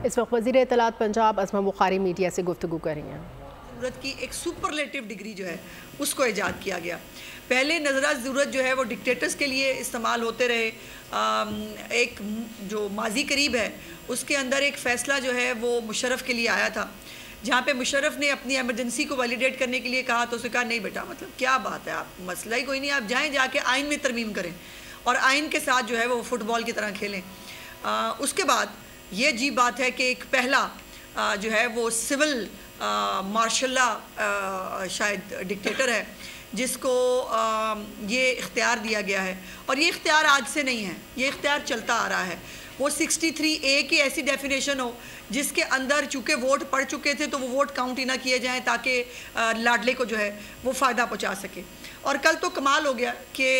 इस वक्त वज़ीर इत्तलात पंजाब अज़मा बुखारी मीडिया से गुफ्तगू कर रही हैं। ज़रूरत की एक सुपरलेटिव डिग्री जो है उसको ईजाद किया गया। पहले नज़रा ज़रूरत जो है वो डिक्टेटर्स के लिए इस्तेमाल होते रहे। एक जो माजी करीब है उसके अंदर एक फ़ैसला जो है वो मुशर्रफ के लिए आया था, जहाँ पे मुशर्रफ ने अपनी एमरजेंसी को वैलिडेट करने के लिए कहा तो उसने कहा नहीं बेटा, मतलब क्या बात है, आप मसला ही कोई नहीं, आप जाएँ जाके आइन में तरमीम करें और आइन के साथ जो है वो फ़ुटबॉल की तरह खेलें। उसके बाद ये अजीब बात है कि एक पहला जो है वो सिविल मार्शल्ला शायद डिक्टेटर है जिसको ये इख्तियार दिया गया है, और ये इख्तियार आज से नहीं है, ये इख्तियार चलता आ रहा है। वो 63A की ऐसी डेफिनेशन हो जिसके अंदर चूँकि वोट पड़ चुके थे तो वो वोट काउंट ही ना किए जाएँ ताकि लाडले को जो है वो फ़ायदा पहुँचा सके। और कल तो कमाल हो गया कि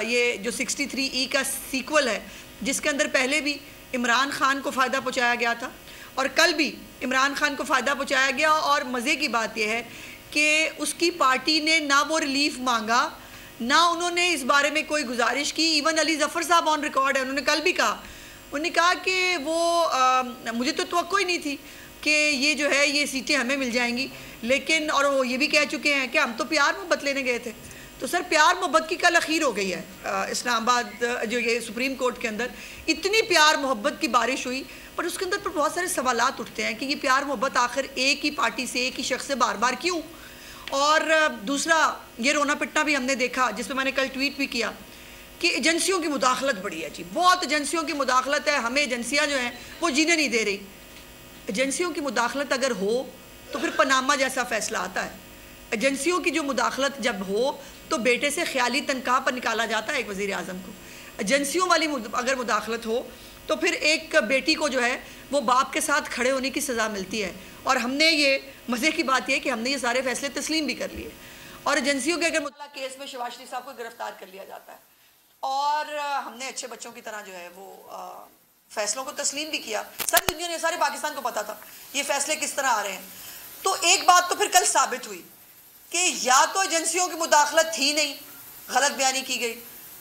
ये जो 63E का सीक्वल है जिसके अंदर पहले भी इमरान खान को फ़ायदा पहुँचाया गया था और कल भी इमरान खान को फ़ायदा पहुँचाया गया। और मज़े की बात यह है कि उसकी पार्टी ने ना वो रिलीफ मांगा, ना उन्होंने इस बारे में कोई गुजारिश की। इवन अली ज़फ़र साहब ऑन रिकॉर्ड है, उन्होंने कल भी कहा, उन्होंने कहा कि वो मुझे तो तवक्को ही नहीं थी कि ये जो है ये सीटें हमें मिल जाएंगी, लेकिन और वो ये भी कह चुके हैं कि हम तो प्यार मोहब्बत लेने गए थे। तो सर प्यार मोहब्बत की कल अखीर हो गई है इस्लामाबाद जो ये सुप्रीम कोर्ट के अंदर इतनी प्यार मोहब्बत की बारिश हुई, पर उसके अंदर पर बहुत सारे सवालात उठते हैं कि ये प्यार मोहब्बत आखिर एक ही पार्टी से एक ही शख्स से बार बार क्यों। और दूसरा ये रोना पिटना भी हमने देखा जिसमें मैंने कल ट्वीट भी किया कि एजेंसियों की मुदाखलत बड़ी है जी, बहुत एजेंसियों की मुदाखलत है, हमें एजेंसियाँ जो हैं वो जीने नहीं दे रही। एजेंसियों की मुदाखलत अगर हो तो फिर पनामा जैसा फ़ैसला आता है। एजेंसियों की जो मुदाखलत जब हो तो बेटे से ख्याली तनख्वाह पर निकाला जाता है एक वज़ीर आज़म को। एजेंसियों वाली अगर मुदाखलत हो तो फिर एक बेटी को जो है वो बाप के साथ खड़े होने की सज़ा मिलती है। और हमने ये मज़े की बात यह कि हमने ये सारे फैसले तस्लीम भी कर लिए। और एजेंसियों के अगर मुतल्ला केस में शहबाज शरीफ साहब को गिरफ्तार कर लिया जाता है और हमने अच्छे बच्चों की तरह जो है वो फैसलों को तस्लीम भी किया। सारी दुनिया ने, सारे पाकिस्तान को पता था ये फैसले किस तरह आ रहे हैं। तो एक बात तो फिर कल साबित हुई कि या तो एजेंसियों की मुदाखलत थी नहीं, गलत बयानी की गई,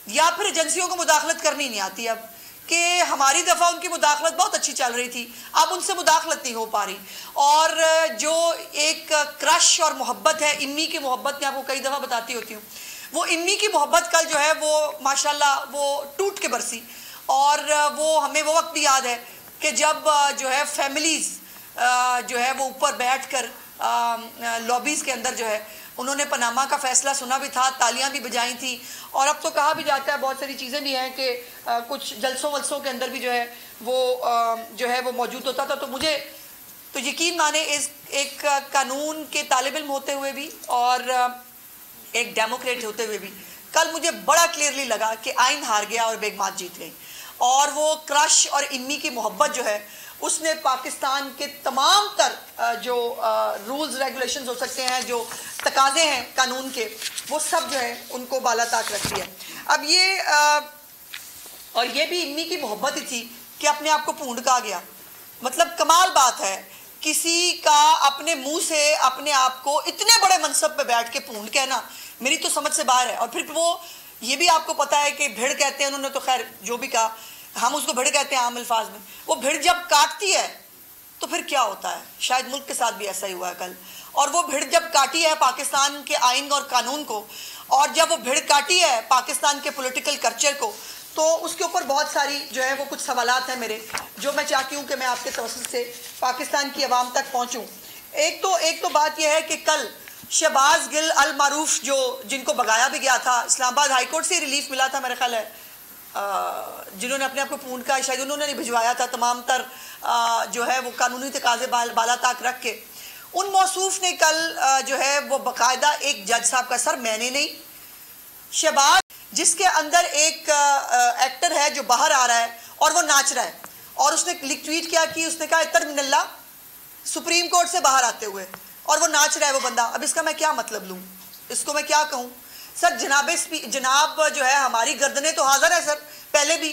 या फिर एजेंसियों को मुदाखलत करनी नहीं आती। अब कि हमारी दफ़ा उनकी मुदाखलत बहुत अच्छी चल रही थी, अब उनसे मुदाखलत नहीं हो पा रही। और जो एक क्रश और मोहब्बत है, इम्मी की मोहब्बत, मैं आपको कई दफ़ा बताती होती हूँ, वो इम्मी की मोहब्बत कल जो है वो माशाल्लाह वो टूट के बरसी। और वो हमें वो वक्त भी याद है कि जब जो है फैमिलीज़ जो है वो ऊपर बैठ कर लॉबीज़ के अंदर जो है उन्होंने पनामा का फ़ैसला सुना भी था, तालियां भी बजाई थी। और अब तो कहा भी जाता है, बहुत सारी चीज़ें भी हैं कि कुछ जलसों वलसों के अंदर भी जो है वो मौजूद होता था। तो मुझे तो यकीन माने इस एक कानून के तालिब इल्म होते हुए भी और एक डेमोक्रेट होते हुए भी कल मुझे बड़ा क्लियरली लगा कि आइन हार गया और बेगमात जीत गई। और वो क्रश और इम्मी की मोहब्बत जो है उसने पाकिस्तान के तमाम तर जो रूल्स रेगुलेशंस हो सकते हैं, जो तकाजे हैं कानून के, वो सब जो है उनको बाला ताक रख दिया। अब ये और ये भी इम्मी की मोहब्बत ही थी कि अपने आप को पूंड कहा गया। मतलब कमाल बात है, किसी का अपने मुंह से अपने आप को इतने बड़े मनसब पे बैठ के पूंड कहना मेरी तो समझ से बाहर है। और फिर वो ये भी आपको पता है कि भिड़ कहते हैं, उन्होंने तो खैर जो भी कहा, हम उसको भिड़ कहते हैं आम अल्फाज में। वो भिड़ जब काटती है तो फिर क्या होता है, शायद मुल्क के साथ भी ऐसा ही हुआ है कल। और वो भिड़ जब काटी है पाकिस्तान के आइन और कानून को, और जब वो भिड़ काटी है पाकिस्तान के पॉलिटिकल कल्चर को, तो उसके ऊपर बहुत सारी जो है वो कुछ सवालात हैं मेरे, जो मैं चाहती हूँ कि मैं आपके तवज्जुह से पाकिस्तान की आवाम तक पहुँचूँ। एक तो बात यह है कि कल शहबाज गिल अल मारूफ जिनको भगाया भी गया था, इस्लामाबाद हाई कोर्ट से रिलीफ मिला था मेरा ख्याल है, जिन्होंने अपने आप को पूंड का शायद उन्होंने नहीं भिजवाया था, तमाम तर जो है वो कानूनी तकाजे बाला ताक रख के, उन मौसूफ ने कल जो है वो बाकायदा एक जज साहब का, सर मैंने नहीं, शहबाज जिसके अंदर एक एक्टर है जो बाहर आ रहा है और वो नाच रहा है, और उसने ट्वीट किया कि उसने कहा इतर मिनल्ला सुप्रीम कोर्ट से बाहर आते हुए, और वो नाच रहा है वो बंदा। अब इसका मैं क्या मतलब लूँ, इसको मैं क्या कहूँ। सर जनाब जो है हमारी गर्दनें तो हाजिर है सर, पहले भी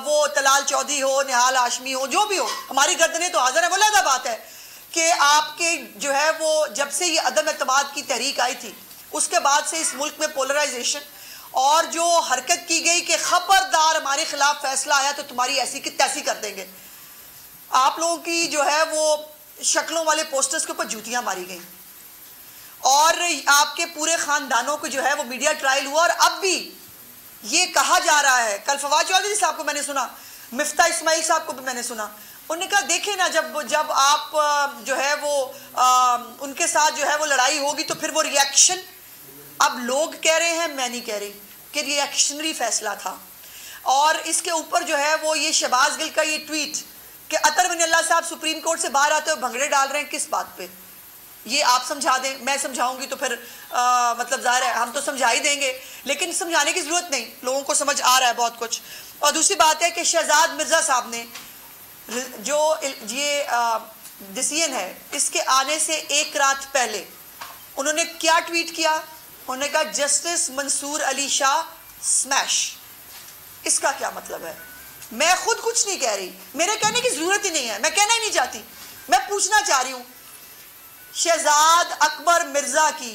वो तलाल चौधरी हो, निहाल हाशमी हो, जो भी हो, हमारी गर्दनें तो हाजिर है। वो अलग बात है कि आपके जो है वो जब से ये अदम एतमाद की तहरीक आई थी उसके बाद से इस मुल्क में पोलराइजेशन और जो हरकत की गई कि खबरदार हमारे खिलाफ फैसला आया तो तुम्हारी ऐसी की तैसी कर देंगे। आप लोगों की जो है वो शक्लों वाले पोस्टर्स के ऊपर जूतियां मारी गई और आपके पूरे खानदानों को जो है वो मीडिया ट्रायल हुआ। और अब भी ये कहा जा रहा है, कल फवाद चौधरी साहब को मैंने सुना, मिफ्ता इस्माइल साहब को भी मैंने सुना, उन्होंने कहा देखें ना, जब आप जो है वो उनके साथ जो है वो लड़ाई होगी तो फिर वो रिएक्शन, अब लोग कह रहे हैं, मैं नहीं कह रही, कि रिएक्शनरी फैसला था। और इसके ऊपर जो है वो ये शहबाज गिल का ये ट्वीट कि अतर बिन अल्लाह साहब सुप्रीम कोर्ट से बाहर आते हुए भंगड़े डाल रहे हैं, किस बात पे, ये आप समझा दें, मैं समझाऊंगी तो फिर मतलब जाहिर है हम तो समझा ही देंगे, लेकिन समझाने की जरूरत नहीं, लोगों को समझ आ रहा है बहुत कुछ। और दूसरी बात है कि शहजाद मिर्जा साहब ने जो ये डिसीजन है इसके आने से एक रात पहले उन्होंने क्या ट्वीट किया, उन्होंने कहा जस्टिस मंसूर अली शाह स्मैश। इसका क्या मतलब है? मैं खुद कुछ नहीं कह रही, मेरे कहने की जरूरत ही नहीं है, मैं कहना ही नहीं चाहती, मैं पूछना चाह रही हूं शहजाद अकबर मिर्जा की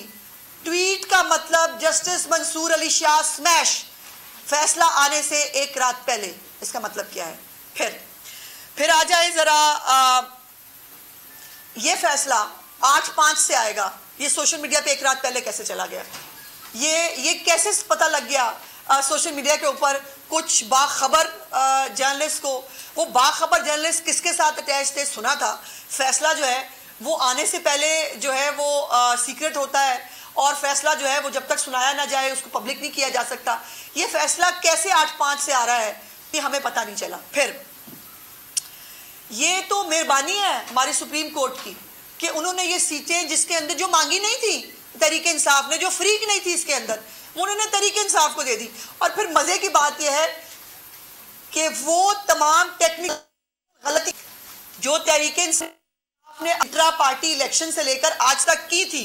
ट्वीट का मतलब जस्टिस मंसूर अली शाह स्मैश, फैसला आने से एक रात पहले, इसका मतलब क्या है? फिर आ जाए जरा, ये फैसला 8/5 से आएगा, ये सोशल मीडिया पे एक रात पहले कैसे चला गया? ये कैसे पता लग गया सोशल मीडिया के ऊपर? कुछ बाखबर जर्नलिस्ट को, वो बाखबर जर्नलिस्ट किसके साथ अटैच थे? सुना था फैसला जो है वो आने से पहले जो है वो सीक्रेट होता है और फैसला जो है वो जब तक सुनाया ना जाए उसको पब्लिक नहीं किया जा सकता। ये फैसला कैसे 8/5 से आ रहा है ये हमें पता नहीं चला। फिर ये तो मेहरबानी है हमारी सुप्रीम कोर्ट की कि उन्होंने ये सीटें जिसके अंदर जो मांगी नहीं थी तहरीक इंसाफ ने, जो फ्रीक नहीं थी इसके अंदर, उन्होंने तहरीक इंसाफ को दे दी। और फिर मजे की बात यह है कि वो तमाम टेक्निकल गलती जो तहरीक इंसाफ ने इंट्रा पार्टी इलेक्शन से लेकर आज तक की थी,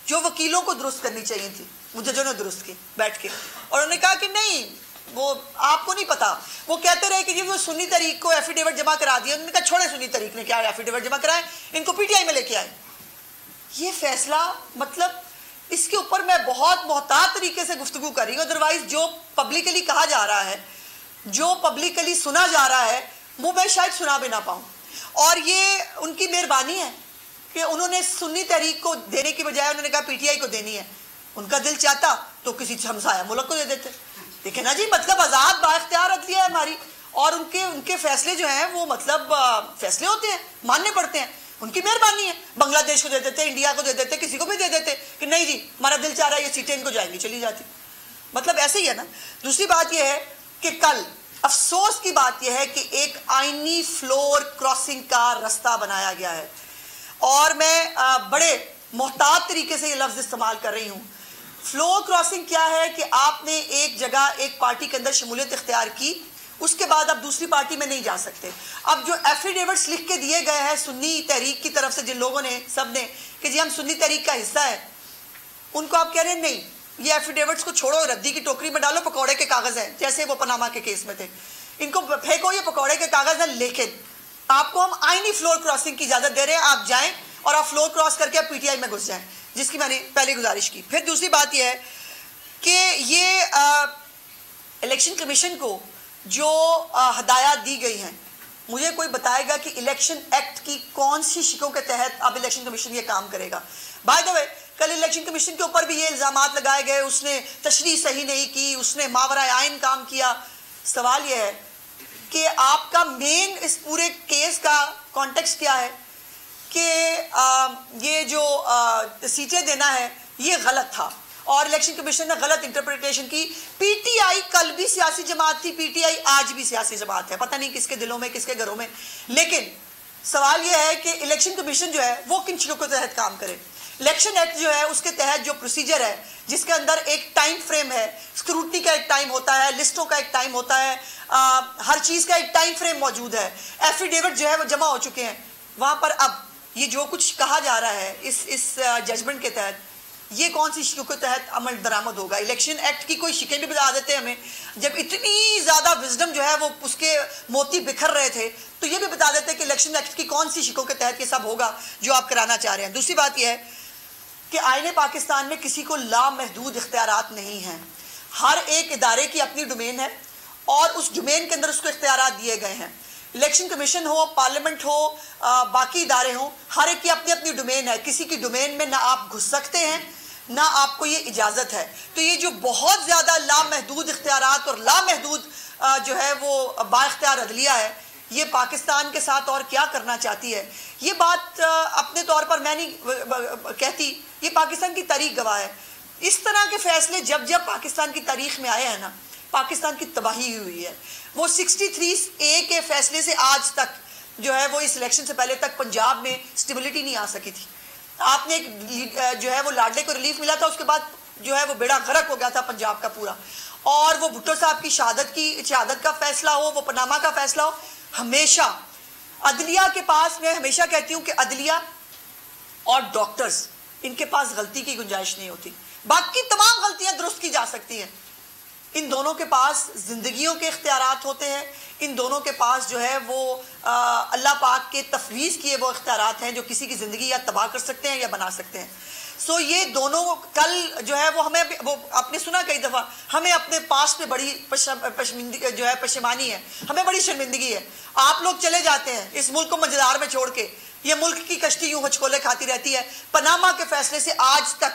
जो वकीलों को दुरुस्त करनी चाहिए थी, मुजज्जों ने दुरुस्त की बैठ के, और उन्होंने कहा कि नहीं वो आपको नहीं पता। वो कहते रहे कि जी वो सुन्नी तरीक को एफिडेविट जमा करा दिया। उन्होंने कहा छोड़े सुन्नी तरीक ने क्या एफिडेविट जमा कराए, इनको पीटीआई में लेके आए। ये फैसला मतलब इसके ऊपर मैं बहुत मोहतात तरीके से गुफ्तगू कर रही हूँ, अदरवाइज जो पब्लिकली कहा जा रहा है, जो पब्लिकली सुना जा रहा है, वो मैं शायद सुना भी ना पाऊँ। और ये उनकी मेहरबानी है कि उन्होंने सुन्नी तहरीक को देने की बजाय उन्होंने कहा पीटीआई को देनी है। उनका दिल चाहता तो किसी हमसाया मुल्क को दे देते। देखे ना जी, मतलब आज़ाद बाइख्तियार अदलिया है हमारी, और उनके फैसले जो हैं वो मतलब फैसले होते हैं, मानने पड़ते हैं, उनकी मेहरबानी है। बांग्लादेश को दे देते, इंडिया को दे देते, किसी को भी दे देते कि नहीं जी हमारा दिल चाह रहा है ये सीटें इनको जाएंगी, चली जाती, मतलब ऐसे ही है ना। दूसरी बात यह है कि कल अफसोस की बात यह है कि एक आईनी फ्लोर क्रॉसिंग का रास्ता बनाया गया है, और मैं बड़े मोहतात तरीके से ये लफ्ज़ इस्तेमाल कर रही हूँ। फ्लोर क्रॉसिंग क्या है कि आपने एक जगह एक पार्टी के अंदर शमूलियत इख्तियार की, उसके बाद आप दूसरी पार्टी में नहीं जा सकते। अब जो एफिडेविट्स लिख के दिए गए हैं सुन्नी तहरीक की तरफ से, जिन लोगों ने सब ने कि जी हम सुन्नी तहरीक का हिस्सा है, उनको आप कह रहे हैं नहीं, ये एफिडेविट्स को छोड़ो, रद्दी की टोकरी में डालो, पकौड़े के कागज़ हैं, जैसे वो पनामा के केस में थे, इनको फेंको, ये पकौड़े के कागज़ हैं। लेकिन आपको हम आईनी फ्लोर क्रॉसिंग की इजाज़त दे रहे हैं, आप जाएँ और आप फ्लोर क्रॉस करके आप पीटीआई में घुस जाएँ, जिसकी मैंने पहले गुजारिश की। फिर दूसरी बात यह है कि ये इलेक्शन कमीशन को जो हदायत दी गई हैं, मुझे कोई बताएगा कि इलेक्शन एक्ट की कौन सी शिकों के तहत अब इलेक्शन कमीशन ये काम करेगा। बाय द वे कल इलेक्शन कमीशन के ऊपर भी ये इल्ज़ामात लगाए गए, उसने तशरीह सही नहीं की, उसने मावरा आइन काम किया। सवाल यह है कि आपका मेन इस पूरे केस का कॉन्टेक्स्ट क्या है कि ये जो सीटें देना है ये गलत था और इलेक्शन कमीशन ने गलत इंटरप्रिटेशन की। पीटीआई कल भी सियासी जमात थी, पीटीआई आज भी सियासी जमात है, पता नहीं किसके दिलों में किसके घरों में। लेकिन सवाल यह है कि इलेक्शन कमीशन जो है वो किन चीज़ों के तहत काम करे। इलेक्शन एक्ट जो है उसके तहत जो प्रोसीजर है, जिसके अंदर एक टाइम फ्रेम है, स्क्रूटनी का एक टाइम होता है, लिस्टों का एक टाइम होता है, हर चीज़ का एक टाइम फ्रेम मौजूद है, एफिडेविट जो है वो जमा हो चुके हैं वहाँ पर। अब ये जो कुछ कहा जा रहा है इस जजमेंट के तहत, ये कौन सी शिकों के तहत अमल दरामद होगा। इलेक्शन एक्ट की कोई शिकें भी बता देते हैं हमें, जब इतनी ज़्यादा विजडम जो है वो उसके मोती बिखर रहे थे, तो ये भी बता देते हैं कि इलेक्शन एक्ट की कौन सी शिकों के तहत ये सब होगा जो आप कराना चाह रहे हैं। दूसरी बात यह है कि आईने पाकिस्तान में किसी को लामहदूद इख्तियारात नहीं हैं, हर एक इदारे की अपनी डोमेन है और उस डोमेन के अंदर उसको इख्तियारात दिए गए हैं। इलेक्शन कमीशन हो, पार्लियामेंट हो, बाकी इदारे हों, हर एक की अपनी अपनी डोमेन है। किसी की डोमेन में ना आप घुस सकते हैं ना आपको ये इजाज़त है। तो ये जो बहुत ज़्यादा लामहदूद इख्तियारात और लामहदूद जो है वो बाइख्तियार अदलिया है, ये पाकिस्तान के साथ और क्या करना चाहती है। ये बात अपने तौर पर मैं नहीं कहती, ये पाकिस्तान की तारीख गवाह है। इस तरह के फैसले जब जब पाकिस्तान की तारीख में आए हैं ना, पाकिस्तान की तबाही हुई है। वो 63A के फैसले से आज तक जो है वो इस इलेक्शन से पहले तक पंजाब में स्टेबिलिटी नहीं आ सकी थी। आपने एक जो है वो लाडले को रिलीफ मिला था, उसके बाद जो है वो बेड़ा गर्क हो गया था पंजाब का पूरा। और वो भुट्टो साहब की शहादत का फैसला हो, वो पनामा का फैसला हो, हमेशा अदलिया के पास, मैं हमेशा कहती हूँ कि अदलिया और डॉक्टर्स, इनके पास गलती की गुंजाइश नहीं होती। बाकी तमाम गलतियां दुरुस्त की जा सकती हैं। इन दोनों के पास जिंदगियों के इख्तियारात होते हैं। इन दोनों के पास जो है वो अल्लाह पाक के तफवीज़ किए वो इख्तियारात हैं जो किसी की ज़िंदगी या तबाह कर सकते हैं या बना सकते हैं। सो ये दोनों कल जो है वो हमें, वो आपने सुना कई दफ़ा, हमें अपने पास पे बड़ी पशेमानी है, हमें बड़ी शर्मिंदगी है। आप लोग चले जाते हैं इस मुल्क को मजेदार में छोड़ के, ये मुल्क की कश्ती यूं हचकोले खाती रहती है। पनामा के फैसले से आज तक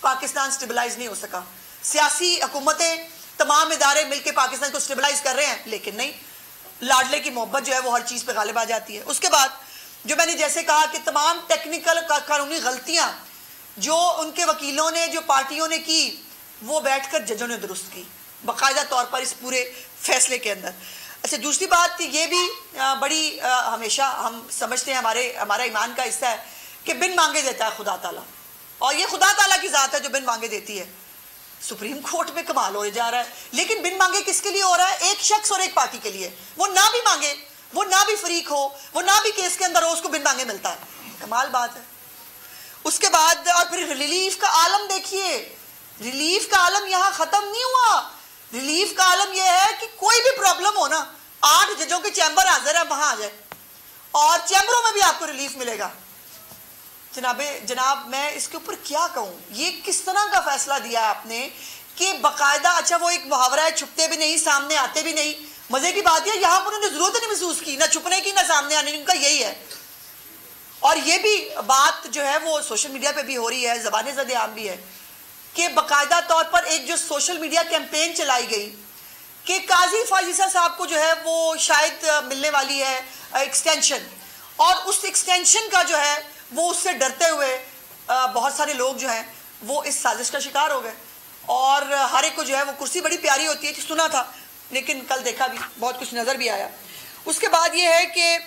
पाकिस्तान स्टेबलाइज नहीं हो सका। सियासी हुकूमतें, तमाम इदारे मिलकर पाकिस्तान को स्टेबलाइज कर रहे हैं, लेकिन नहीं, लाडले की मोहब्बत जो है वो हर चीज़ पे गालिब आ जाती है। उसके बाद जो मैंने जैसे कहा कि तमाम टेक्निकल कानूनी गलतियां जो उनके वकीलों ने, जो पार्टियों ने की, वो बैठकर जजों ने दुरुस्त की बाकायदा तौर पर इस पूरे फैसले के अंदर। अच्छा, दूसरी बात ये भी बड़ी हमेशा हम समझते हैं, हमारा ईमान का हिस्सा है कि बिन मांगे देता है खुदा ताला, और ये खुदा ताला की ज़ात है जो बिन मांगे देती है। सुप्रीम कोर्ट में कमाल हो जा रहा है, लेकिन बिन मांगे किसके लिए हो रहा है? एक शख्स और एक पार्टी के लिए। वो ना भी मांगे, वो ना भी फरीक हो, वो ना भी केस के अंदर हो, उसको बिन मांगे मिलता है। कमाल बात है। उसके बाद और फिर रिलीफ का आलम देखिए, रिलीफ का आलम यहाँ खत्म नहीं हुआ। रिलीफ का आलम यह है कि कोई भी प्रॉब्लम हो ना, 8 जजों के चैम्बर हाजिर है, वहां आ जाए और चैम्बरों में भी आपको रिलीफ मिलेगा। जनाब मैं इसके ऊपर क्या कहूँ, ये किस तरह का फैसला दिया है आपने कि बाकायदा, अच्छा वो एक मुहावरा है, छुपते भी नहीं सामने आते भी नहीं। मजे की बात है यहाँ पर उन्होंने जरूरत नहीं महसूस की, ना छुपने की ना सामने आने की, उनका यही है। और ये भी बात जो है वो सोशल मीडिया पे भी हो रही है, ज़बान ज़द-ए-आम भी है कि बाकायदा तौर पर एक जो सोशल मीडिया कैंपेन चलाई गई कि काजी फाजिसा साहब को जो है वो शायद मिलने वाली है एक्सटेंशन, और उस एक्सटेंशन का जो है वो उससे डरते हुए बहुत सारे लोग जो हैं वो इस साजिश का शिकार हो गए। और हर एक को जो है वो कुर्सी बड़ी प्यारी होती है, सुना था, लेकिन कल देखा भी, बहुत कुछ नज़र भी आया। उसके बाद ये है कि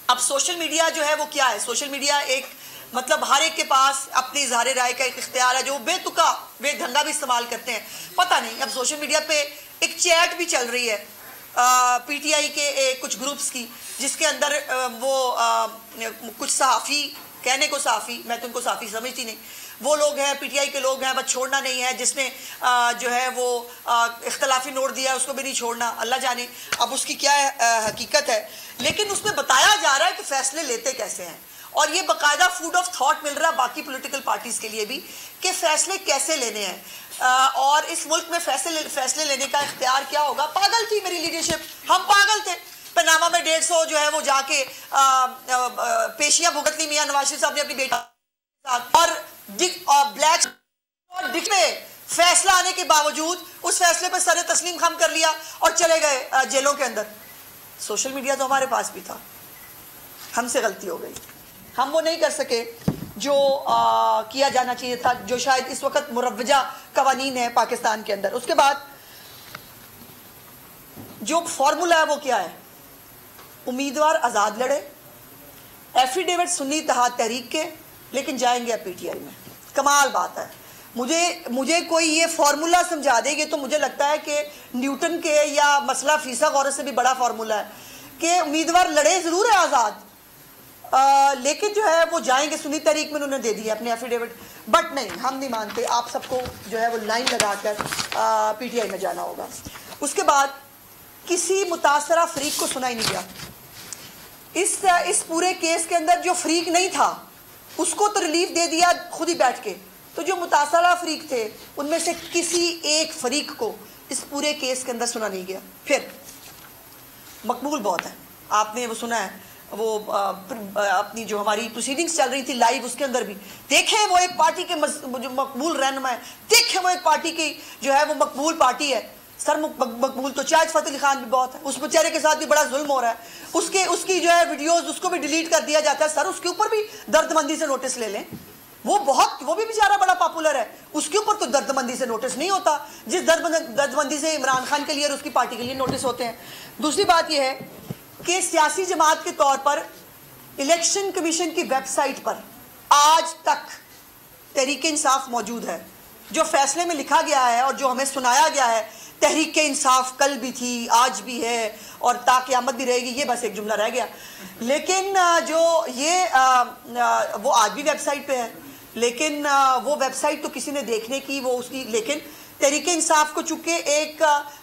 अब सोशल मीडिया जो है वो क्या है? सोशल मीडिया एक मतलब हर एक के पास अपनी इज़हार राय का एक इख्तियार है, जो बेतुका बेढंगा भी इस्तेमाल करते हैं। पता नहीं, अब सोशल मीडिया पे एक चैट भी चल रही है PTI के कुछ ग्रुप्स की, जिसके अंदर वो कुछ सहाफ़ी, कहने को सहाफ़ी, मैं तो उनको सहाफ़ी समझती नहीं, वो लोग हैं PTI के लोग हैं, बस छोड़ना नहीं है, जिसने जो है वो इख्तलाफी नोट दिया है उसको भी नहीं छोड़ना, अल्लाह जाने अब उसकी क्या हकीकत है। लेकिन उसमें बताया जा रहा है कि फ़ैसले लेते कैसे हैं, और ये बाकायदा फूड ऑफ थॉट मिल रहा है बाकी पॉलिटिकल पार्टीज़ के लिए भी कि फ़ैसले कैसे लेने हैं, और इस मुल्क में फैसले लेने का इख्तियार क्या होगा। पागल थी मेरी लीडरशिप, हम पागल थे। पनामा में 150 जो है वो जाके पेशियां भुगत ली मियां नवाज शरीफ साहब ने अपनी बेटी के साथ, और ब्लैक और डिक में फैसला आने के बावजूद उस फैसले पर सर तस्लीम खम कर लिया और चले गए जेलों के अंदर। सोशल मीडिया तो हमारे पास भी था, हमसे गलती हो गई, हम वो नहीं कर सके जो किया जाना चाहिए था, जो शायद इस वक्त मुरव्वजा कवानीन है पाकिस्तान के अंदर। उसके बाद जो फॉर्मूला है वो क्या है? उम्मीदवार आज़ाद लड़े, एफिडेविट सुन्नी इत्तेहाद तहरीक के, लेकिन जाएंगे अब PTI में। कमाल बात है। मुझे कोई ये फार्मूला समझा देगी तो मुझे लगता है कि न्यूटन के या मसला फीसा गौरव से भी बड़ा फार्मूला है कि उम्मीदवार लड़े ज़रूर है आज़ाद, लेकिन जो है वो जाएंगे सुन्नी तहरीक में, उन्होंने दे दी अपने एफिडेविट। बट नहीं, हम नहीं मानते, आप सबको जो है वो लाइन लगाकर PTI में जाना होगा। उसके बाद किसी मुतासरा फरीक को सुना ही नहीं गया। इस पूरे केस के अंदर जो फरीक नहीं था उसको तो रिलीफ दे दिया खुद ही बैठ के, तो जो मुतासरा फरीक थे उनमें से किसी एक फरीक को इस पूरे केस के अंदर सुना नहीं गया। फिर मकबूल बहुत है, आपने वो सुना है, वो अपनी जो हमारी प्रोसीडिंग्स चल रही थी लाइव, उसके अंदर भी देखें वो एक पार्टी के जो मकबूल रहनुमा है, देखें वो एक पार्टी की जो है वो मकबूल पार्टी है, सर मकबूल तो शाहिद फतेह अली खान भी बहुत है, उस बेचारे के साथ भी बड़ा जुल्म हो रहा है, उसकी जो है वीडियोस उसको भी डिलीट कर दिया जाता है। सर उसके ऊपर भी दर्दमंदी से नोटिस ले लें, वो भी बेचारा बड़ा पॉपुलर है, उसके ऊपर तो दर्दमंदी से नोटिस नहीं होता जिस दर्दमंदी से इमरान खान के लिए और उसकी पार्टी के लिए नोटिस होते हैं। दूसरी बात यह है कि सियासी जमात के तौर पर इलेक्शन कमीशन की वेबसाइट पर आज तक तहरीक इंसाफ मौजूद है। जो फैसले में लिखा गया है और जो हमें सुनाया गया है, तहरीक इंसाफ कल भी थी, आज भी है और ता क़यामत भी रहेगी, ये बस एक जुमला रह गया। लेकिन जो ये वो आज भी वेबसाइट पे है, लेकिन वो वेबसाइट तो किसी ने देखने की वो उसकी, लेकिन तहरीक इंसाफ को चूंकि एक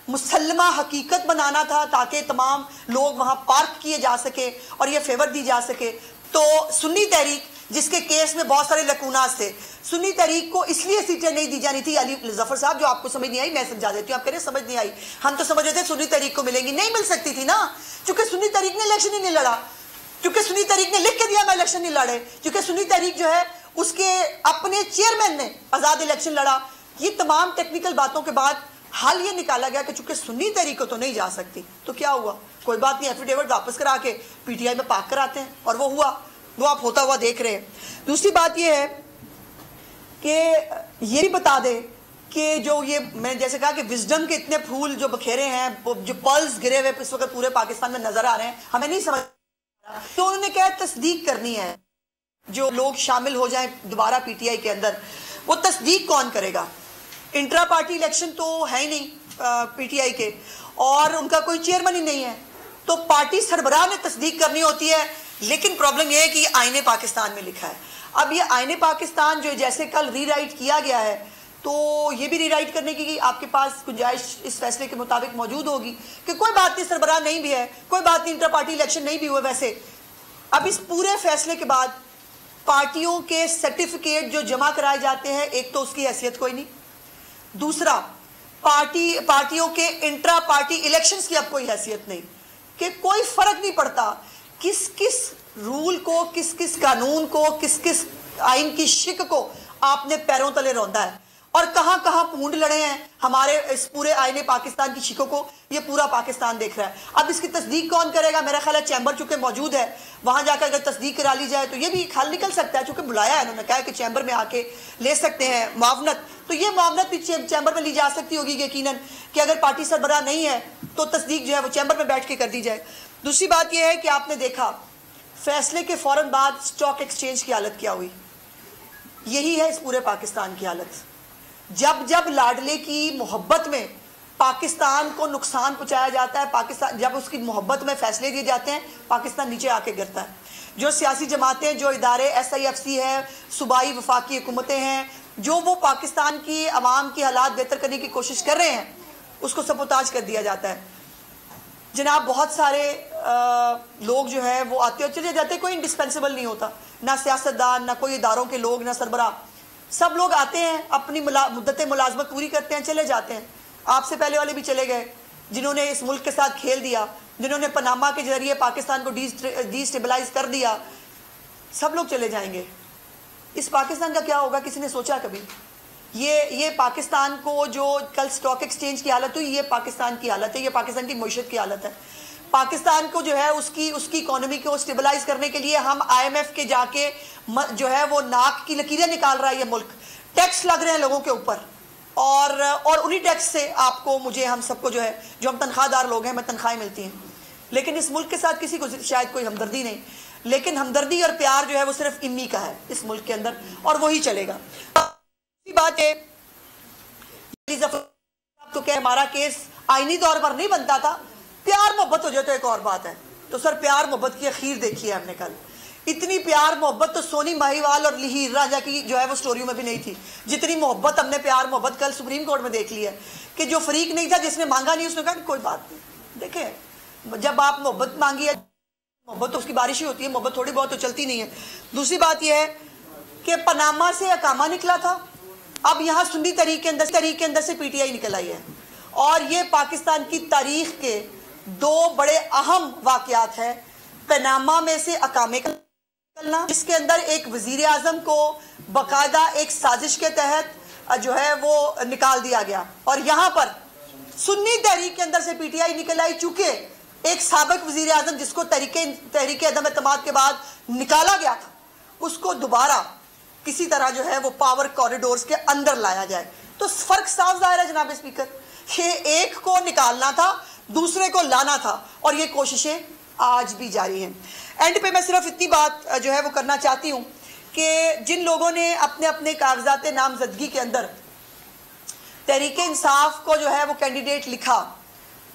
मुसल्लमा हकीकत बनाना था ताकि तमाम लोग वहाँ पार्क किए जा सके और ये फेवर दी जा सके, तो सुन्नी तहरीक जिसके केस में बहुत सारे लकूनास थे, सुन्नी तहरीक को इसलिए सीटें नहीं दी जानी थी। अली जफर साहब, जो आपको समझ नहीं आई मैं समझा देती हूँ, आप कह रहे समझ नहीं आई, हम तो समझ रहे थे सुन्नी तहरीक को मिलेंगी, नहीं मिल सकती थी ना, क्योंकि सुन्नी तहरीक ने इलेक्शन ही नहीं लड़ा, क्योंकि सुन्नी तहरीक ने लिख के दिया मैं इलेक्शन नहीं लड़े, क्योंकि सुन्नी तहरीक जो है उसके अपने चेयरमैन ने आज़ाद इलेक्शन लड़ा। ये तमाम टेक्निकल बातों के बाद हाल ये निकाला गया कि चूंकि सुन्नी तहरीक को तो नहीं जा सकती, तो क्या हुआ, कोई बात नहीं, एफिडेविट वापस करा के पीटीआई में पाक कराते हैं, और वो हुआ, वो आप होता हुआ देख रहे हैं। दूसरी बात ये है कि ये भी बता दें कि जो ये मैंने जैसे कहा कि विजडम के इतने फूल जो बखेरे हैं, जो पर्ल्स गिरे हुए इस वक्त पूरे पाकिस्तान में नजर आ रहे हैं, हमें नहीं समझ, तो उन्होंने क्या तस्दीक करनी है, जो लोग शामिल हो जाएं दोबारा पीटीआई के अंदर, वो तस्दीक कौन करेगा? इंट्रा पार्टी इलेक्शन तो है ही नहीं पीटीआई के, और उनका कोई चेयरमैन ही नहीं है, तो पार्टी सरबराह ने तस्दीक करनी होती है। लेकिन प्रॉब्लम यह है कि आईने पाकिस्तान में लिखा है। अब ये आईने पाकिस्तान जो जैसे कल रीराइट किया गया है, तो ये भी रीराइट करने की आपके पास गुंजाइश इस फैसले के मुताबिक मौजूद होगी कि कोई बात नहीं, सरबराह नहीं भी है, कोई बात नहीं, इंटर पार्टी इलेक्शन नहीं भी हुए। वैसे अब इस पूरे फैसले के बाद पार्टियों के सर्टिफिकेट जो जमा कराए जाते हैं, एक तो उसकी हैसियत कोई नहीं, दूसरा पार्टियों के इंट्रा पार्टी इलेक्शंस की अब कोई हैसियत नहीं, कि कोई फर्क नहीं पड़ता किस किस रूल को, किस किस कानून को, किस किस आइन की शिक को आपने पैरों तले रौंदा है, और कहां कहां पूंड लड़े हैं हमारे इस पूरे आईने पाकिस्तान की शिकों को, ये पूरा पाकिस्तान देख रहा है। अब इसकी तस्दीक कौन करेगा? मेरा ख्याल है चैम्बर चूंकि मौजूद है, वहां जाकर अगर तस्दीक करा ली जाए तो ये भी हल निकल सकता है, चूंकि बुलाया है उन्होंने, कहा है कि चैम्बर में आके ले सकते हैं मुआवनत, तो ये मुआवनत भी चैम्बर में ली जा सकती होगी यकीनन, कि अगर पार्टी सरबराह नहीं है तो तस्दीक जो है वो चैम्बर में बैठ के कर दी जाए। दूसरी बात यह है कि आपने देखा फैसले के फौरन बाद स्टॉक एक्सचेंज की हालत क्या हुई, यही है इस पूरे पाकिस्तान की हालत। जब जब लाडले की मोहब्बत में पाकिस्तान को नुकसान पहुंचाया जाता है, पाकिस्तान जब उसकी मोहब्बत में फैसले दिए जाते हैं, पाकिस्तान नीचे आके गिरता है। जो सियासी जमातें, जो इदारे SIFC है, सूबाई वफाकी हुकूमतें हैं, जो वो पाकिस्तान की आवाम की हालात बेहतर करने की कोशिश कर रहे हैं, उसको सबोताज कर दिया जाता है। जनाब बहुत सारे लोग जो है वो आते और चले जाते, कोई इंडिस्पेंसिबल नहीं होता, ना सियासतदान, ना कोई इदारों के लोग, ना सरबराह, सब लोग आते हैं, अपनी मुद्दत मुलाजमत पूरी करते हैं, चले जाते हैं। आपसे पहले वाले भी चले गए, जिन्होंने इस मुल्क के साथ खेल दिया, जिन्होंने पनामा के जरिए पाकिस्तान को डिस्टेबलाइज कर दिया, सब लोग चले जाएंगे। इस पाकिस्तान का क्या होगा, किसी ने सोचा कभी? ये पाकिस्तान को जो कल स्टॉक एक्सचेंज की हालत हुई, ये पाकिस्तान की हालत है, ये पाकिस्तान की मईशत की हालत है। पाकिस्तान को जो है उसकी इकोनॉमी को स्टेबलाइज करने के लिए हम IMF के जाके जो है वो नाक की लकीरें निकाल रहा है ये मुल्क, टैक्स लग रहे हैं लोगों के ऊपर, और उन्हीं टैक्स से आपको, मुझे, हम सबको जो है, जो हम तनख्वाहदार लोग हैं, हमें तनख्वाहें मिलती हैं, लेकिन इस मुल्क के साथ किसी को शायद कोई हमदर्दी नहीं। लेकिन हमदर्दी और प्यार जो है वो सिर्फ इन्हीं का है इस मुल्क के अंदर, और वही चलेगा। बात है तो क्या हमारा केस आईनी तौर पर नहीं बनता था, प्यार मोहब्बत हो जाए तो एक और बात है। तो सर प्यार मोहब्बत की अखीर देखी है हमने कल, इतनी प्यार मोहब्बत तो सोनी माहीवाल और लीर राजा की जो है वो स्टोरियों में भी नहीं थी, जितनी मोहब्बत हमने प्यार मोहब्बत कल सुप्रीम कोर्ट में देख ली है, कि जो फरीक नहीं था, जिसने मांगा नहीं, उसने कहा कोई बात नहीं। देखें, जब आप मोहब्बत मांगी है, मोहब्बत तो उसकी बारिश ही होती है, मोहब्बत थोड़ी बहुत तो चलती नहीं है। दूसरी बात यह है कि पनामा से अकामा निकला था, अब यहाँ सुन्नी तरीके के अंदर से PTI निकल आई है, और ये पाकिस्तान की तारीख के दो बड़े अहम वाकयात है। पनामा में से अकामे का निकलना, जिसके अंदर एक वजीर आजम को बाकायदा एक साजिश के तहत जो है वो निकाल दिया गया, और यहां पर सुन्नी तहरीक के अंदर से पीटीआई निकल आई, चूंकि एक साबिक वजीर आजम जिसको तहरीक अदम एतमाद के बाद निकाला गया था, उसको दोबारा किसी तरह जो है वो पावर कॉरिडोर्स के अंदर लाया जाए। तो फर्क साफ जाहिर है जनाब स्पीकर, ये एक को निकालना था, दूसरे को लाना था, और ये कोशिशें आज भी जारी हैं। एंड पे मैं सिर्फ इतनी बात जो है वो करना चाहती हूँ कि जिन लोगों ने अपने अपने कागजात नामजदगी के अंदर तहरीक इंसाफ को जो है वो कैंडिडेट लिखा,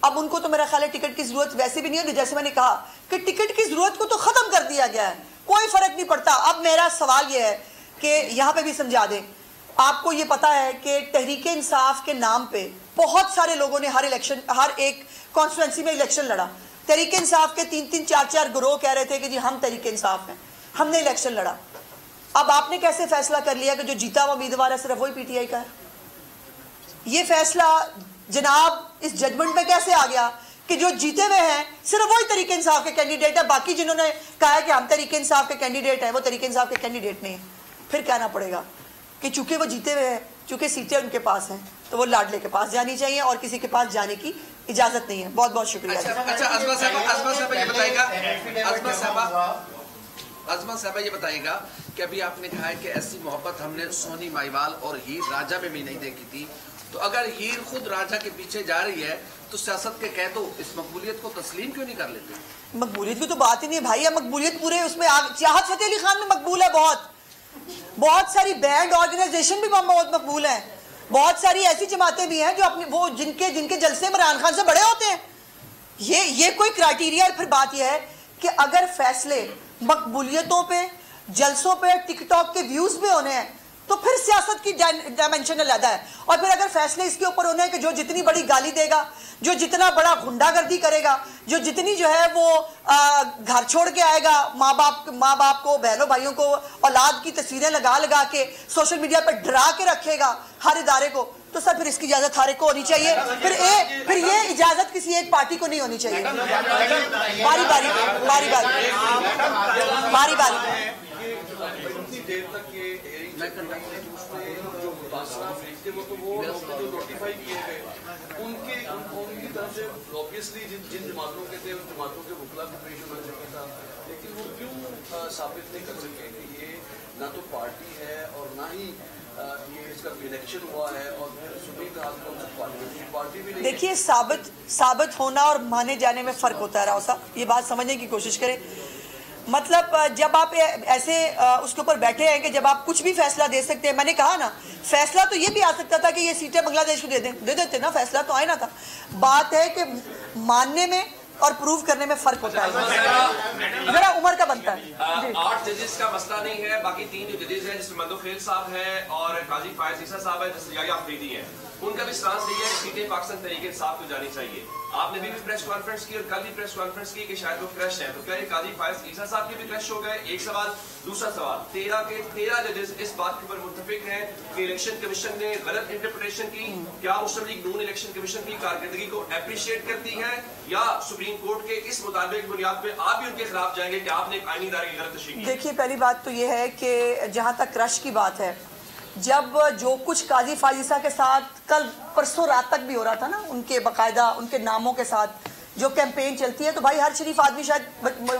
अब उनको तो मेरा ख्याल है टिकट की जरूरत वैसे भी नहीं होती। जैसे मैंने कहा कि टिकट की जरूरत को तो खत्म कर दिया गया है, कोई फर्क नहीं पड़ता। अब मेरा सवाल यह है कि यहाँ पे भी समझा दें, आपको ये पता है कि तहरीक इंसाफ के नाम पे बहुत सारे लोगों ने हर एक कॉन्स्टिट्यूंसी में इलेक्शन लड़ा। तहरीक इंसाफ के 3-3, 4-4 गिरोह कह रहे थे कि जी हम तहरीक इंसाफ हैं, हमने इलेक्शन लड़ा। अब आपने कैसे फैसला कर लिया कि जो जीता हुआ उम्मीदवार है सिर्फ वही पीटीआई का है? ये फैसला जनाब इस जजमेंट में कैसे आ गया कि जो जीते हुए हैं सिर्फ वही तहरीक इंसाफ के कैंडिडेट है, बाकी जिन्होंने कहा है कि हम तहरीक इंसाफ के कैंडिडेट हैं वो तहरीक इंसाफ के कैंडिडेट नहीं है? फिर कहना पड़ेगा कि चूंकि वो जीते हुए हैं, चूंकि सीटें उनके पास हैं, तो वो लाडले के पास जानी चाहिए और किसी के पास जाने की इजाजत नहीं है। बहुत बहुत शुक्रिया। अजमा साहबा ये बताइएगा कि अभी आपने कहा है कि ऐसी मोहब्बत हमने सोनी माईवाल और हीर राजा में भी नहीं देखी थी, तो अगर हीर खुद राजा के पीछे जा रही है तो सियासत के कह दो इस मकबूलियत को तस्लीम क्यों नहीं कर लेते? मकबूलियत की तो बात ही नहीं भाई, है मकबूलियत पूरे उसमें चाहत फतेह अली खान में मकबूल है, बहुत सारी बैंड ऑर्गेनाइजेशन भी बहुत मकबूल है, बहुत सारी ऐसी जमातें भी हैं जो अपने वो जिनके जलसे इमरान खान से बड़े होते हैं। ये कोई क्राइटेरिया? फिर बात यह है कि अगर फैसले मकबूलियतों पे, जलसों पे, टिकटॉक के व्यूज पे होने हैं तो फिर सियासत की डायमेंशन अलग है। और फिर अगर फैसले इसके ऊपर होने हैं कि जो जितनी बड़ी गाली देगा, जो जितना बड़ा गुंडागर्दी करेगा, जो जितनी जो है वो घर छोड़ के आएगा, माँ बाप को, बहनों भाइयों को, औलाद की तस्वीरें लगा के सोशल मीडिया पर डरा के रखेगा हर इदारे को, तो सर फिर इसकी इजाजत हर एक को होनी चाहिए। फिर ये इजाजत किसी एक पार्टी को नहीं होनी चाहिए। बारी बारी जो बादशाह थे वो नोटिफाई किए गए उनकी तरफ से ऑब्वियसली जिन जमातों के थे उन जमातों के वकला भी पेश होना चाहिए था, लेकिन वो क्यों साबित नहीं कर सके कि ये ना तो पार्टी है और ना ही ये इसका इलेक्शन हुआ है और फिर सुप्रीम कोर्ट पार्टी भी नहीं। देखिए, साबित होना और माने जाने में फर्क होता है राव साहब, ये बात समझने की कोशिश करें। मतलब जब आप ऐसे उसके ऊपर बैठे हैं कि जब आप कुछ भी फैसला दे सकते हैं, मैंने कहा ना फैसला तो ये भी आ सकता था कि ये सीटें बांग्लादेश को दे देते ना, फैसला तो आए ना था। बात है कि मानने में और प्रूव करने में फर्क होता है, जरा उम्र का बनता है। 8 जजेस का मसला नहीं है, बाकी 3 जो जजेस हैं जिसमें मंदोखेल साहब है और काजी फायज ईसा साहब है, जिसमें याया अफरीदी है, उनका भी स्टांस यही है कि सीटें पाकिस्तान तहरीक इंसाफ को जानी चाहिए। आपने भी प्रेस कॉन्फ्रेंस की और कल भी प्रेस कॉन्फ्रेंस की कि शायद वो क्रश है, तो क्या ये काजी फायज ईसा साहब के भी क्रश हो गए? एक सवाल। दूसरा सवाल, 13 जजेस इस बात के ऊपर मुत्तफिक हैं कि इलेक्शन कमीशन ने गलत इंटरप्रिटेशन की। क्या मुस्लिम लीग नून इलेक्शन कमीशन की कारकर्दगी को अप्रिशिएट करती है या सुप्रीम कोर्ट के इस मुताबिक की बुनियाद पे आप भी उनके खिलाफ जाएंगे कि आपने एक आईनी इदारे की गलत तशरीह की? देखिए, पहली बात तो ये है कि जहां तक क्रश की बात है, जब जो कुछ काजी फाजिसा के साथ कल परसों रात तक भी हो रहा था ना, उनके बाकायदा उनके नामों के साथ जो कैंपेन चलती है, तो भाई हर शरीफ आदमी शायद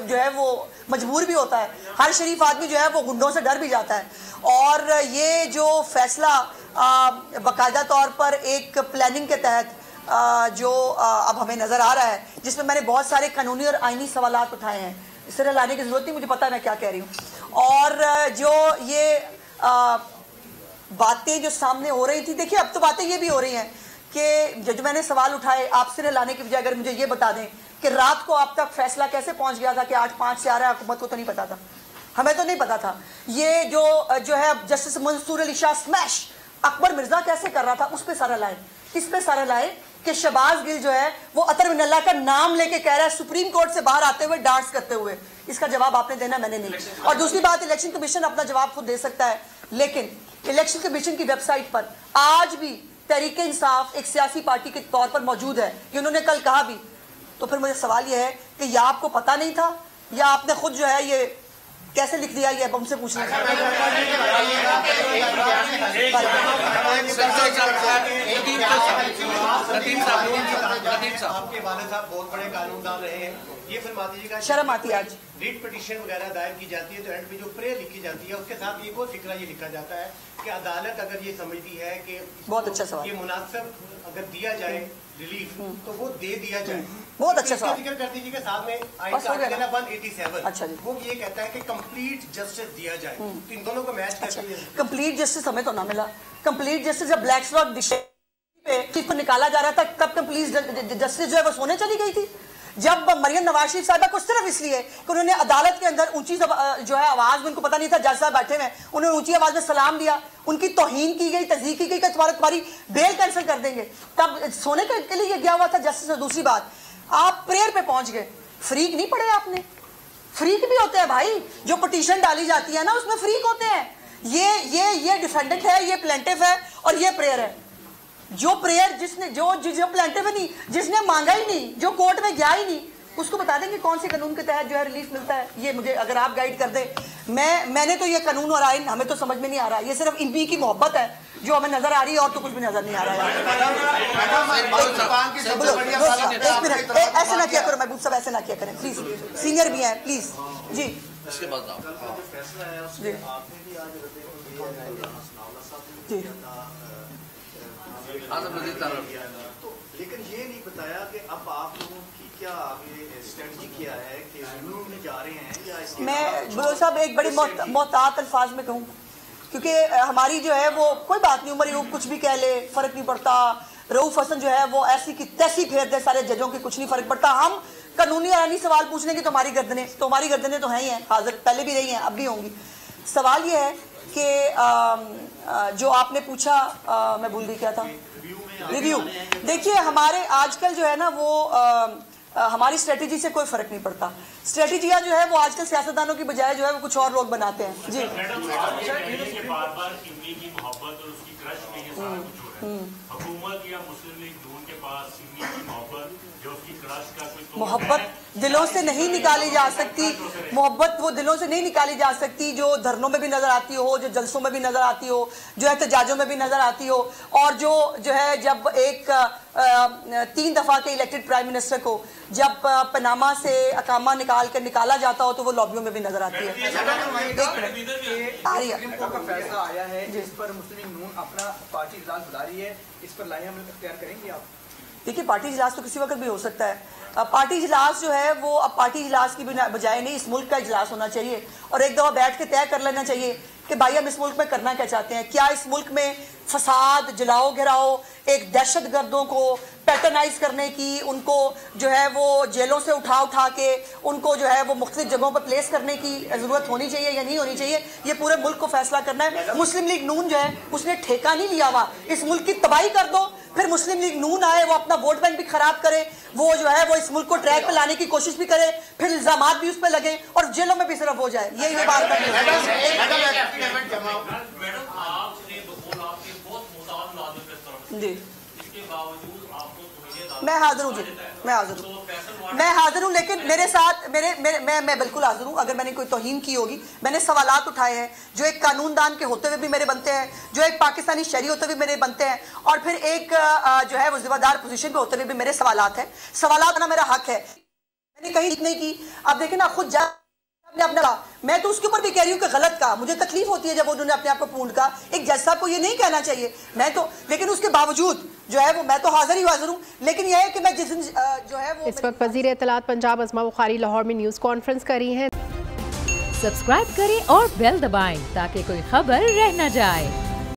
जो है वो मजबूर भी होता है, हर शरीफ आदमी जो है वो गुंडों से डर भी जाता है। और ये जो फैसला बाकायदा तौर पर एक प्लानिंग के तहत जो अब हमें नज़र आ रहा है, जिसमें मैंने बहुत सारे कानूनी और आइनी सवालात उठाए हैं, इस तरह लाने की ज़रूरत नहीं, मुझे पता है मैं क्या कह रही हूँ। और जो ये बातें जो सामने हो रही थी, देखिए अब तो बातें ये भी हो रही हैं कि जो मैंने सवाल उठाए आपसे लाने की बजाय अगर मुझे ये बता दें कि रात को आप तक फैसला कैसे पहुंच गया था कि 8-5 से आ रहा है, हुकूमत को तो नहीं पता था, हमें तो नहीं पता था। ये जो है जस्टिस मंसूर अली शाह स्मैश अकबर मिर्जा कैसे कर रहा था, उस पर सारा लाए, इस पे सारा लाए कि शहबाज गिल जो है वो अतर मिनल्ला का नाम लेके कह रहा है सुप्रीम कोर्ट से बाहर आते हुए डांस करते हुए। इसका जवाब आपने देना, मैंने नहीं। और दूसरी बात, इलेक्शन कमीशन अपना जवाब खुद दे सकता है, लेकिन इलेक्शन कमीशन की वेबसाइट पर आज भी तहरीक इंसाफ एक सियासी पार्टी के तौर पर मौजूद है। कि उन्होंने कल कहा भी तो फिर मुझे सवाल ये है कि या आपको पता नहीं था या आपने खुद जो है ये कैसे लिख दिया, ये हमसे पूछना है। आपके वालिद साहब बहुत बड़े कानूनदान रहे हैं, ये फरमाते दीजिएगा शर्म आती है आज रिट पिटीशन वगैरह दायर की जाती है तो एंड में जो प्रेयर लिखी जाती है उसके साथ एक और फिक्रा ये लिखा जाता है कि अदालत अगर ये समझती है कि बहुत अच्छा सवाल, ये मुनासिब अगर दिया जाए रिलीफ तो वो दे दिया जाए। बहुत अच्छा सवाल। जिक्र कर दीजिए साथ में आइन का आर्टिकल 187, अच्छा जी, वो ये कहता है कि कंप्लीट जस्टिस दिया जाए। तो इन दोनों को मैच करते हैं। कंप्लीट जस्टिस हमें तो ना मिला। कंप्लीट जस्टिस जब ब्लैक स्लॉट पे को निकाला जा रहा था तब कंप्लीट जस्टिस जो है वो सोने चली गई थी। जब मरियम नवाज शरीफ साहबा को सिर्फ इसलिए कि उन्होंने अदालत के अंदर ऊंची जो है आवाज में, उनको पता नहीं था जज साहब बैठे हुए, उन्होंने ऊंची आवाज में सलाम दिया, उनकी तौहीन की गई, तज़ीक की गई कि तुम्हारी बेल कैंसिल कर देंगे, तब सोने के लिए गया हुआ था जस्टिस। दूसरी बात, आप प्रेयर पे पहुंच गए, फ्रीक नहीं पढ़े आपने? फ्रीक भी होते हैं भाई, जो पिटीशन डाली जाती है ना उसमें फ्रीक होते हैं। ये डिफेंडेंट है, ये प्लेंटिफ है और ये प्रेयर है। जो प्रेयर जिसने जो प्लेंटिफ नहीं, जिसने मांगा ही नहीं, जो कोर्ट में गया ही नहीं, उसको बता देंगे कौन से कानून के तहत जो है रिलीफ मिलता है। ये मुझे अगर आप गाइड कर दें, मैंने तो ये कानून और आइन हमें तो समझ में नहीं आ रहा। ये सिर्फ इनकी की मोहब्बत है जो हमें नजर आ रही है और तो कुछ भी नजर नहीं आ रहा है। ऐसे ना किया करो महबूब साहब, ऐसे ना किया करें प्लीज, सीनियर भी हैं प्लीज जी। इसके बाद जी लेकिन ये नहीं बताया कि अब आप लोगों की क्या आगे स्ट्रेटजी क्या है कि जुनून में जा रहे हैं या इसके। मैं बुलोल साहब एक बड़ी मोहतात अल्फाज में कहूँ, क्योंकि हमारी जो है वो कोई बात नहीं, उमर यूब कुछ भी कह ले फर्क नहीं पड़ता, रऊफ हसन जो है वो ऐसी की तैसी फेर दे सारे जजों की, कुछ नहीं फर्क पड़ता। हम कानूनी आनी सवाल पूछने की तुम्हारी गर्दनें तो हैं ही हैं, हाजिर पहले भी रही हैं अब भी होंगी। सवाल ये है कि जो आपने पूछा, मैं भूल गई क्या था, रिव्यू। देखिए हमारे आजकल जो है ना वो हमारी स्ट्रेटेजी से कोई फर्क नहीं पड़ता। स्ट्रेटेजियां जो है वो आजकल सियासतदानों की बजाय जो है वो कुछ और लोग बनाते हैं जी। मोहब्बत दिलों से नहीं निकाली जा सकती, मोहब्बत वो दिलों से नहीं निकाली जा सकती जो धरनों में भी नजर आती हो, जो जलसों में भी नजर आती हो, जो एहतजाजों में भी नजर आती हो, और जो है जब एक 3 दफा के इलेक्टेड प्राइम मिनिस्टर को जब पनामा से अकामा निकाला जाता हो तो वो लॉबियों में भी नजर आती है। फैसला आया है जिस पर मुस्लिम नून अपना पार्टी इजलास बुला रही है, इस पर लाइन अमल इख्तियार करेंगे आप? देखिए पार्टी इजलास तो किसी वक्त भी हो सकता है। पार्टी इजलास जो है वो अब पार्टी इजलास की बजाय नहीं, इस मुल्क का इजलास होना चाहिए और एक दफा बैठ के तय कर लेना चाहिए कि भाई हम इस मुल्क में करना क्या चाहते हैं। क्या इस मुल्क में फसाद, जलाओ गिराओ, एक दहशत गर्दों को पैटर्नाइज करने की, उनको जो है वो जेलों से उठा के उनको जो है वो मुख्तलिफ जगहों पर प्लेस करने की ज़रूरत होनी चाहिए या नहीं होनी चाहिए, ये पूरे मुल्क को फैसला करना है। मुस्लिम लीग नून जो है उसने ठेका नहीं लिया हुआ, इस मुल्क की तबाही कर दो, फिर मुस्लिम लीग नून आए, वो अपना वोट बैंक भी खराब करे, वो जो है वो इस मुल्क को ट्रैक पे लाने की कोशिश भी करे, फिर इल्जामात भी उस पर लगे और जेलों में भी सिर्फ हो जाए। यही बात करनी है जी। मैं हाजिर हूँ जी, मैं हाजिर हूँ, लेकिन मेरे साथ मैं बिल्कुल हाजिर हूँ। अगर मैंने कोई तौहीन की होगी, मैंने सवालात उठाए हैं जो एक कानूनदान के होते हुए भी मेरे बनते हैं, जो एक पाकिस्तानी शहरी होते हुए मेरे बनते हैं, और फिर एक जो है वो जिम्मेदार पोजीशन पे होते हुए भी मेरे सवालात हैं। सवालात ना मेरा हक है, मैंने कहीं ठीक नहीं की। अब देखें ना, खुद अपना मैं तो उसके ऊपर भी कह रही हूँ कि गलत कहा, मुझे तकलीफ होती है जब उन्होंने अपने आप को पूर्ण कहा। एक जज साहब को ये नहीं कहना चाहिए, मैं तो, लेकिन उसके बावजूद जो है वो मैं तो हाजिर हूँ। लेकिन यह है कि मैं जिस दिन जो है वो, इस वक्त वज़ीर इत्तलात पंजाब अज़मा बुखारी लाहौर में न्यूज़ कॉन्फ्रेंस कर रही हैं। सब्सक्राइब करें और बेल दबाएं ताकि कोई खबर रह न जाए।